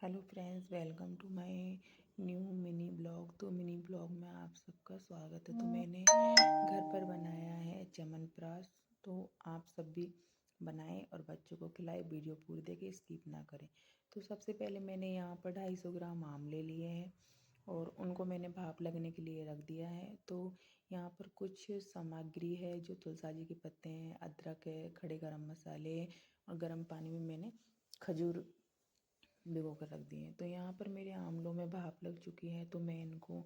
Hello friends, welcome to my new mini blog. तो mini blog में आप सबका स्वागत है। तो मैंने घर पर बनाया है च्यवनप्राश। तो आप सब भी बनाएं और बच्चों को खिलाएं। वीडियो पूरी देखें, स्किप ना करें। तो सबसे पहले मैंने यहाँ पर 250 ग्राम आम ले लिए हैं और उनको मैंने भाप लगने के लिए रख दिया है। तो यहाँ पर कुछ सामग्री है, जो तुलसी जी के पत्ते हैं, अदरक है, खड़े गरम मसाले और गर्म पानी में मैंने खजूर भिगो कर रख दिए। तो यहाँ पर मेरे आमलों में भाप लग चुकी है, तो मैं इनको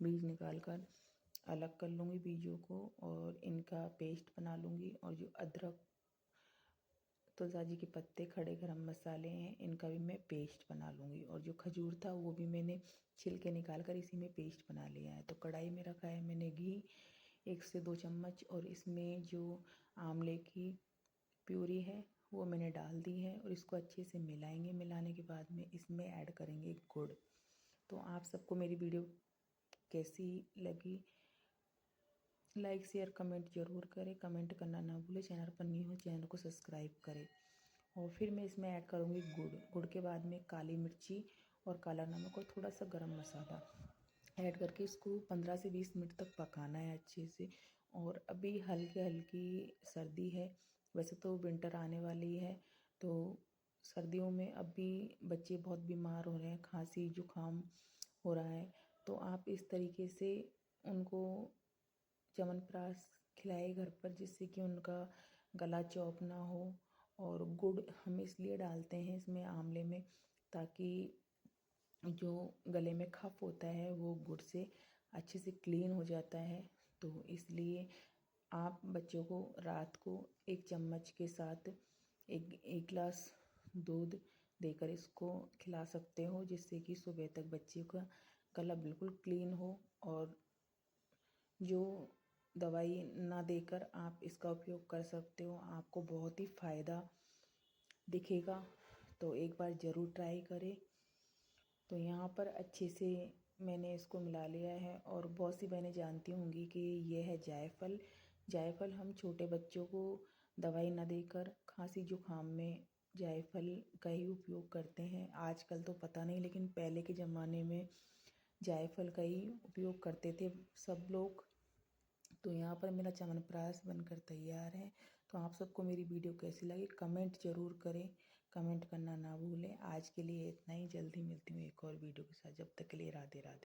बीज निकाल कर अलग कर लूँगी बीजों को और इनका पेस्ट बना लूँगी। और जो अदरक, तुलसी जी के पत्ते, खड़े गरम मसाले हैं, इनका भी मैं पेस्ट बना लूँगी। और जो खजूर था वो भी मैंने छिलके निकाल कर इसी में पेस्ट बना लिया है। तो कढ़ाई में रखा है मैंने घी 1 से 2 चम्मच और इसमें जो आंवले की प्यूरी है वो मैंने डाल दी है और इसको अच्छे से मिलाएंगे। मिलाने के बाद में इसमें ऐड करेंगे गुड़। तो आप सबको मेरी वीडियो कैसी लगी, लाइक शेयर कमेंट ज़रूर करें। कमेंट करना ना भूलें। चैनल पर न्यू हो चैनल को सब्सक्राइब करें। और फिर मैं इसमें ऐड करूँगी गुड़। गुड़ के बाद में काली मिर्ची और काला नमक और थोड़ा सा गरम मसाला ऐड करके इसको 15 से 20 मिनट तक पकाना है अच्छे से। और अभी हल्की हल्की सर्दी है, वैसे तो विंटर आने वाली है, तो सर्दियों में अभी बच्चे बहुत बीमार हो रहे हैं, खांसी जुकाम हो रहा है। तो आप इस तरीके से उनको च्यवनप्राश खिलाए घर पर, जिससे कि उनका गला चौक ना हो। और गुड़ हम इसलिए डालते हैं इसमें आंवले में, ताकि जो गले में खप होता है वो गुड़ से अच्छे से क्लीन हो जाता है। तो इसलिए आप बच्चों को रात को 1 चम्मच के साथ एक गिलास दूध देकर इसको खिला सकते हो, जिससे कि सुबह तक बच्चे का गला बिल्कुल क्लीन हो। और जो दवाई ना देकर आप इसका उपयोग कर सकते हो, आपको बहुत ही फ़ायदा दिखेगा। तो एक बार ज़रूर ट्राई करें। तो यहाँ पर अच्छे से मैंने इसको मिला लिया है। और बहुत सी बहनें जानती होंगी कि ये है जायफल। जायफल हम छोटे बच्चों को दवाई ना देकर खांसी जुकाम में जायफल का ही उपयोग करते हैं। आजकल तो पता नहीं, लेकिन पहले के ज़माने में जायफल का ही उपयोग करते थे सब लोग। तो यहाँ पर मेरा च्यवनप्राश बनकर तैयार है। तो आप सबको मेरी वीडियो कैसी लगी कमेंट ज़रूर करें। कमेंट करना ना भूलें। आज के लिए इतना ही। जल्दी मिलती हूँ एक और वीडियो के साथ। जब तक के लिए राधे राधे।